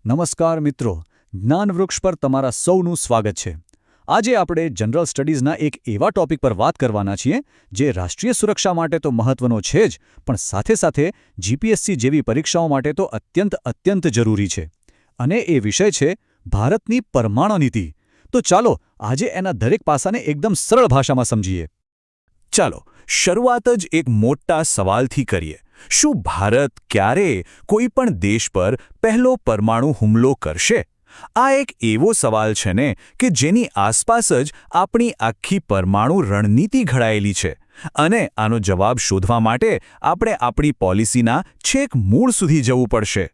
નમસ્કાર મિત્રો, જ્ઞાનવૃક્ષ પર તમારા સૌનું સ્વાગત છે. આજે આપણે જનરલ સ્ટડીઝના એક એવા ટોપિક પર વાત કરવાના છીએ જે રાષ્ટ્રીય સુરક્ષા માટે તો મહત્વનો છે જ, પણ સાથે સાથે જીપીએસસી જેવી પરીક્ષાઓ માટે તો અત્યંત જરૂરી છે. અને એ વિષય છે ભારતની પરમાણુ નીતિ. તો ચાલો આજે એના દરેક પાસાને એકદમ સરળ ભાષામાં સમજીએ. ચાલો શરૂઆત જ એક મોટા સવાલથી કરીએ. શું ભારત ક્યારે કોઈ પણ દેશ પર પહેલો પરમાણુ હુમલો કરશે? આ એક એવો સવાલ છે ને કે જેની આસપાસ જ આપણી આખી પરમાણુ રણનીતિ ઘડાયેલી છે. અને આનો જવાબ શોધવા માટે આપણે આપણી પોલિસીના છેક મૂળ સુધી જવું પડશે.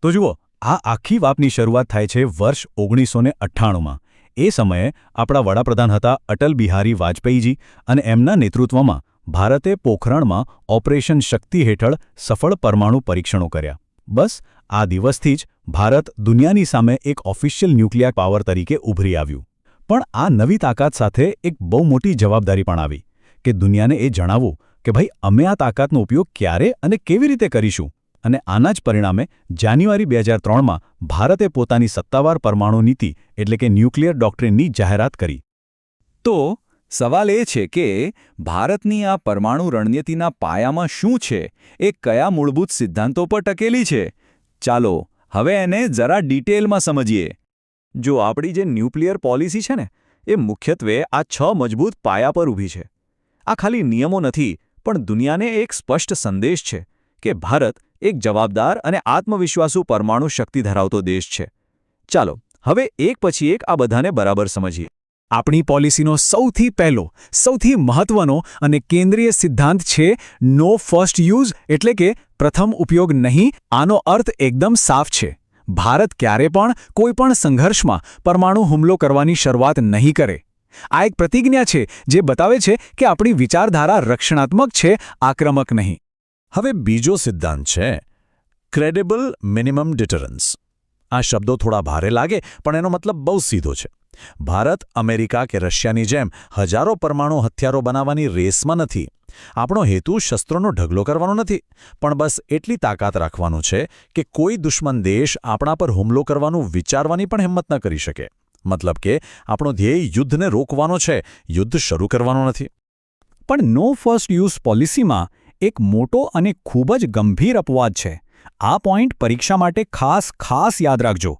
તો જુઓ, આ આખી વાતની શરૂઆત થાય છે વર્ષ 1998માં. એ સમયે આપણા વડાપ્રધાન હતા અટલ બિહારી વાજપેયીજી અને એમના નેતૃત્વમાં ભારતે પોખરણમાં ઓપરેશન શક્તિ હેઠળ સફળ પરમાણુ પરીક્ષણો કર્યા. બસ આ દિવસથી જ ભારત દુનિયાની સામે એક ઓફિશિયલ ન્યુક્લિયર પાવર તરીકે ઉભરી આવ્યું. પણ આ નવી તાકાત સાથે એક બહુ મોટી જવાબદારી પણ આવી કે દુનિયાને એ જણાવવું કે ભાઈ અમે આ તાકાતનો ઉપયોગ ક્યારે અને કેવી રીતે કરીશું. અને આના જ પરિણામે જાન્યુઆરી 2003માં ભારતે પોતાની સત્તાવાર પરમાણુ નીતિ એટલે કે ન્યુક્લિયર ડોક્ટ્રિનની જાહેરાત કરી. તો સવાલ એ છે કે ભારતની આ પરમાણુ રણનીતિના પાયામાં શું છે, એ કયા મૂળભૂત સિદ્ધાંતો પર ટકેલી છે? ચાલો હવે એને જરા ડિટેલમાં સમજીએ. જો આપણી જે ન્યુક્લિયર પોલિસી છે ને, એ મુખ્યત્વે આ 6 મજબૂત પાયા પર ઊભી છે. આ ખાલી નિયમો નથી, પણ દુનિયાને એક સ્પષ્ટ સંદેશ છે કે ભારત એક જવાબદાર અને આત્મવિશ્વાસુ પરમાણુ શક્તિ ધરાવતો દેશ છે. ચાલો હવે એક પછી એક આ બધાને બરાબર સમજીએ. આપણી પોલિસીનો સૌથી પહેલો, સૌથી મહત્વનો અને કેન્દ્રીય સિદ્ધાંત છે નો ફર્સ્ટ યુઝ એટલે કે પ્રથમ ઉપયોગ નહીં. આનો અર્થ એકદમ સાફ છે. ભારત ક્યારે પણ કોઈ પણ સંઘર્ષમાં પરમાણુ હુમલો કરવાની શરૂઆત નહીં કરે. આ એક પ્રતિજ્ઞા છે જે બતાવે છે કે આપણી વિચારધારા રક્ષણાત્મક છે, આક્રમક નહીં. હવે બીજો સિદ્ધાંત છે ક્રેડિબલ મિનિમમ ડિટરન્સ. આ શબ્દો થોડા ભારે લાગે, પણ એનો મતલબ બહુ સીધો છે. ભારત અમેરિકા કે રશિયાની જેમ હજારો પરમાણુ હથિયારો બનાવવાની રેસમાં નથી. આપણો હેતુ શસ્ત્રોનો ઢગલો કરવાનો નથી, પણ બસ એટલી તાકાત રાખવાનું છે કે કોઈ દુશ્મન દેશ આપણા પર હુમલો કરવાનું વિચારવાની પણ હિંમત ન કરી શકે. મતલબ કે આપણો ધ્યેય યુદ્ધને રોકવાનો છે, યુદ્ધ શરૂ કરવાનો નથી. પણ નો ફર્સ્ટ યુઝ પોલિસીમાં એક મોટો અને ખૂબ જ ગંભીર અપવાદ છે. આ પોઈન્ટ પરીક્ષા માટે ખાસ યાદ રાખજો.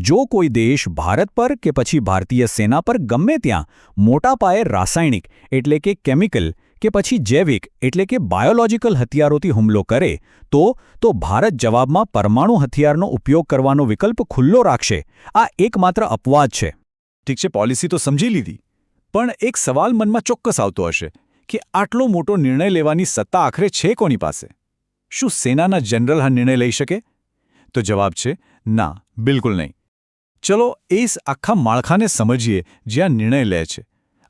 જો કોઈ દેશ ભારત પર કે પછી ભારતીય સેના પર ગમે ત્યાં મોટા પાયે રાસાયણિક એટલે કે કેમિકલ કે પછી જૈવિક એટલે કે બાયોલોજિકલ હથિયારોથી હુમલો કરે તો ભારત જવાબમાં પરમાણુ હથિયારનો ઉપયોગ કરવાનો વિકલ્પ ખુલ્લો રાખશે. આ એકમાત્ર અપવાદ છે. ઠીક છે, પોલિસી તો સમજી લીધી, પણ એક સવાલ મનમાં ચોક્કસ આવતો હશે કે આટલો મોટો નિર્ણય લેવાની સત્તા આખરે છે કોની પાસે? શું સેનાના જનરલ આ નિર્ણય લઈ શકે? તો જવાબ છે ના, બિલકુલ નહીં. ચલો એ આખા માળખાને સમજીએ જ્યાં નિર્ણય લે છે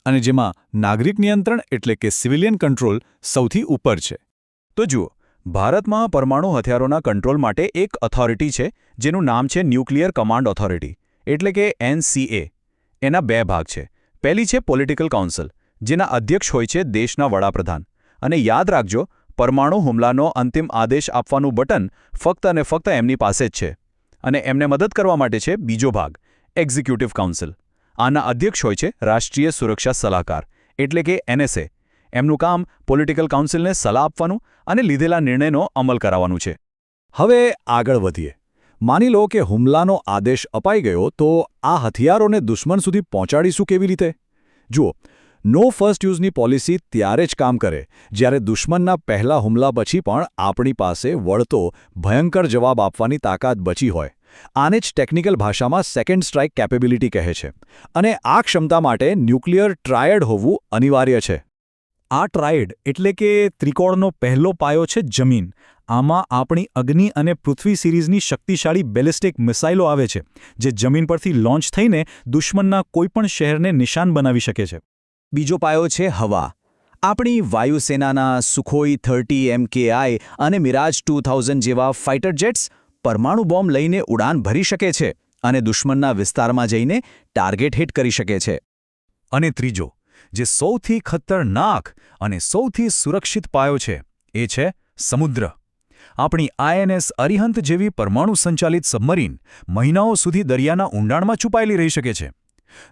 અને જેમાં નાગરિક નિયંત્રણ એટલે કે સિવિલિયન કંટ્રોલ સૌથી ઉપર છે. તો જુઓ, ભારતમાં પરમાણુ હથિયારોના કંટ્રોલ માટે એક ઓથોરિટી છે જેનું નામ છે ન્યુક્લિયર કમાન્ડ ઓથોરિટી એટલે કે NCA. એના 2 ભાગ છે. પહેલી છે પોલિટિકલ કાઉન્સિલ, જેના અધ્યક્ષ હોય છે દેશના વડાપ્રધાન. અને યાદ રાખજો, પરમાણુ હુમલાનો અંતિમ આદેશ આપવાનું બટન ફક્ત અને ફક્ત એમની પાસે જ છે. અને એમને મદદ કરવા માટે છે બીજો ભાગ, એક્ઝિક્યુટિવ કાઉન્સિલ. આના અધ્યક્ષ હોય છે રાષ્ટ્રીય સુરક્ષા સલાહકાર એટલે કે NSA. એમનું કામ પોલિટિકલ કાઉન્સિલને સલાહ આપવાનું અને લીધેલા નિર્ણયનો અમલ કરાવવાનું છે. હવે આગળ વધીએ. માની લો કે હુમલાનો આદેશ અપાઈ ગયો, તો આ હથિયારોને દુશ્મન સુધી પહોંચાડીશું કેવી રીતે? જુઓ, નો ફર્સ્ટ યુઝની પોલિસી ત્યારે જ કામ કરે જ્યારે દુશ્મનના પહેલા હુમલા પછી પણ આપણી પાસે વળતો ભયંકર જવાબ આપવાની તાકાત બચી હોય. આને જ ટેકનિકલ ભાષામાં સેકન્ડ સ્ટ્રાઇક કેપેબિલિટી કહે છે. અને આ ક્ષમતા માટે ન્યુક્લિયર ટ્રાયડ હોવું અનિવાર્ય છે. આ ટ્રાયડ એટલે કે ત્રિકોણનો પહેલો પાયો છે જમીન. આમાં આપણી અગ્નિ અને પૃથ્વી સિરીઝની શક્તિશાળી બેલિસ્ટિક મિસાઇલો આવે છે, જે જમીન પરથી લોન્ચ થઈને દુશ્મનના કોઈપણ શહેરને નિશાન બનાવી શકે છે. બીજો પાયો છે હવા. આપણી વાયુસેનાના સુખોઈ 30 MKI અને મિરાજ 2000 જેવા ફાઇટર જેટ્સ પરમાણુ બોમ્બ લઈને ઉડાન ભરી શકે છે અને દુશ્મનના વિસ્તારમાં જઈને ટાર્ગેટ હિટ કરી શકે છે. અને ત્રીજો, જે સૌથી ખતરનાક અને સૌથી સુરક્ષિત પાયો છે, એ છે સમુદ્ર. આપણી આઈએનએસ અરિહંત જેવી પરમાણુ સંચાલિત સબમરીન મહિનાઓ સુધી દરિયાના ઊંડાણમાં છુપાયેલી રહી શકે છે.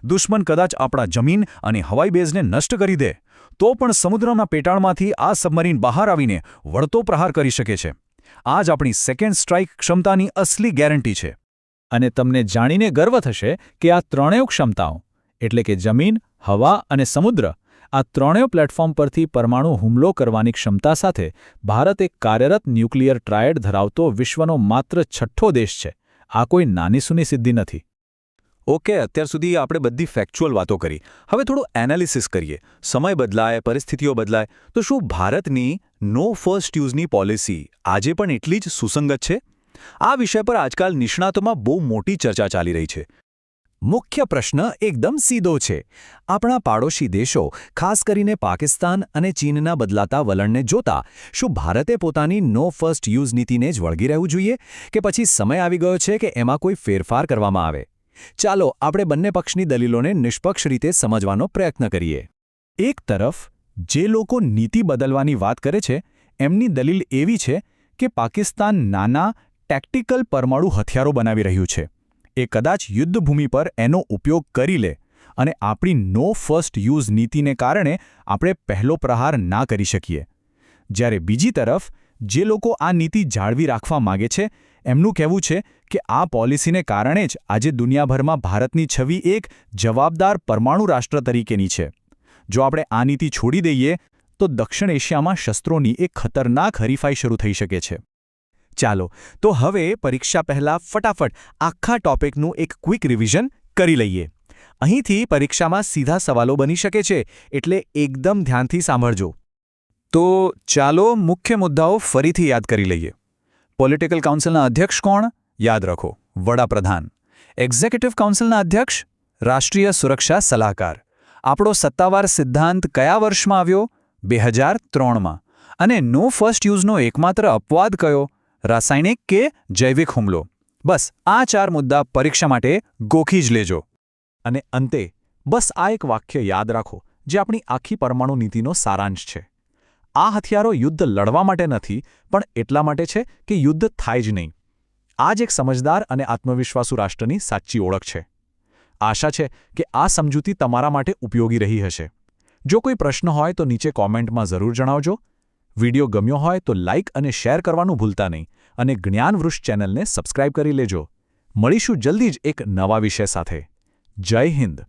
દુશ્મન કદાચ આપણા જમીન અને હવાઈ બેઝને નષ્ટ કરી દે તો પણ સમુદ્રના પેટાળમાંથી આ સબમરીન બહાર આવીને વળતો પ્રહાર કરી શકે છે. આ જ આપણી સેકન્ડ સ્ટ્રાઇક ક્ષમતાની અસલી ગેરંટી છે. અને તમને જાણીને ગર્વ થશે કે આ ત્રણેય ક્ષમતાઓ એટલે કે જમીન, હવા અને સમુદ્ર આ ત્રણેય પ્લેટફોર્મ પરથી પરમાણુ હુમલો કરવાની ક્ષમતા સાથે ભારત એક કાર્યરત ન્યુક્લિયર ટ્રાયડ ધરાવતો વિશ્વનો માત્ર 6થો દેશ છે. આ કોઈ નાની સૂની સિદ્ધિ નથી. ઓકે, અત્યાર સુધી આપણે બધી ફેક્ચ્યુઅલ વાતો કરી. હવે થોડું એનાલિસિસ કરીએ. સમય બદલાય, પરિસ્થિતિઓ બદલાય, તો શું ભારતની નો ફર્સ્ટ યુઝની પોલિસી આજે પણ એટલી જ સુસંગત છે? આ વિષય પર આજકાલ નિષ્ણાતોમાં બહુ મોટી ચર્ચા ચાલી રહી છે. મુખ્ય પ્રશ્ન એકદમ સીધો છે. આપણા પાડોશી દેશો, ખાસ કરીને પાકિસ્તાન અને ચીનના બદલાતા વલણને જોતા, શું ભારતે પોતાની નો ફર્સ્ટ યુઝ નીતિને જ વળગી રહેવું જોઈએ કે પછી સમય આવી ગયો છે કે એમાં કોઈ ફેરફાર કરવામાં આવે? ચાલો આપણે બંને પક્ષની દલીલોને નિષ્પક્ષ રીતે સમજવાનો પ્રયત્ન કરીએ. એક તરફ જે લોકો નીતિ બદલવાની વાત કરે છે એમની દલીલ એવી છે કે પાકિસ્તાન નાના, ટેક્ટિકલ પરમાણુ હથિયારો બનાવી રહ્યું છે. એ કદાચ યુદ્ધભૂમિ પર એનો ઉપયોગ કરી લે અને આપણી નો ફર્સ્ટ યુઝ નીતિને કારણે આપણે પહેલો પ્રહાર ના કરી શકીએ. જ્યારે બીજી તરફ જે લોકો આ નીતિ જાળવી રાખવા માગે છે એમનું કહેવું છે કે આ પોલિસીને કારણે જ આજે દુનિયાભરમાં ભારતની છબી એક જવાબદાર પરમાણુ રાષ્ટ્ર તરીકેની છે. જો આપણે આ નીતિ છોડી દઈએ તો દક્ષિણ એશિયામાં શસ્ત્રોની એક ખતરનાક હરીફાઈ શરૂ થઈ શકે છે. ચાલો તો હવે પરીક્ષા પહેલાં ફટાફટ આખા ટોપિકનું એક ક્વિક રિવિઝન કરી લઈએ. અહીંથી પરીક્ષામાં સીધા સવાલો બની શકે છે, એટલે એકદમ ધ્યાનથી સાંભળજો. તો ચાલો મુખ્ય મુદ્દાઓ ફરીથી યાદ કરી લઈએ. પોલિટિકલ કાઉન્સિલના અધ્યક્ષ કોણ? યાદ રાખો, વડાપ્રધાન. એક્ઝિક્યુટિવ કાઉન્સિલના અધ્યક્ષ? રાષ્ટ્રીય સુરક્ષા સલાહકાર. આપણો સત્તાવાર સિદ્ધાંત કયા વર્ષમાં આવ્યો? 2003માં. અને નો ફર્સ્ટ યુઝનો એકમાત્ર અપવાદ કયો? રાસાયણિક કે જૈવિક હુમલો? બસ આ 4 મુદ્દા પરીક્ષા માટે ગોખી જ લેજો. અને અંતે બસ આ એક વાક્ય યાદ રાખો જે આપણી આખી પરમાણુ નીતિનો સારાંશ છે. આ હથિયારો યુદ્ધ લડવા માટે નથી, પણ એટલા માટે છે કે યુદ્ધ થાય જ નહીં. આ જ એક સમજદાર અને આત્મવિશ્વાસુ રાષ્ટ્રની સાચી ઓળખ છે. આશા છે કે આ સમજૂતી તમારા માટે ઉપયોગી રહી હશે. જો કોઈ પ્રશ્ન હોય તો નીચે કોમેન્ટમાં જરૂર જણાવજો. વિડિયો ગમ્યો હોય તો લાઇક અને શેર કરવાનું ભૂલતા નહીં અને જ્ઞાનવૃક્ષ ચેનલને સબસ્ક્રાઇબ કરી લેજો. મળીશું જલ્દી જ એક નવા વિષય સાથે. જય હિન્દ.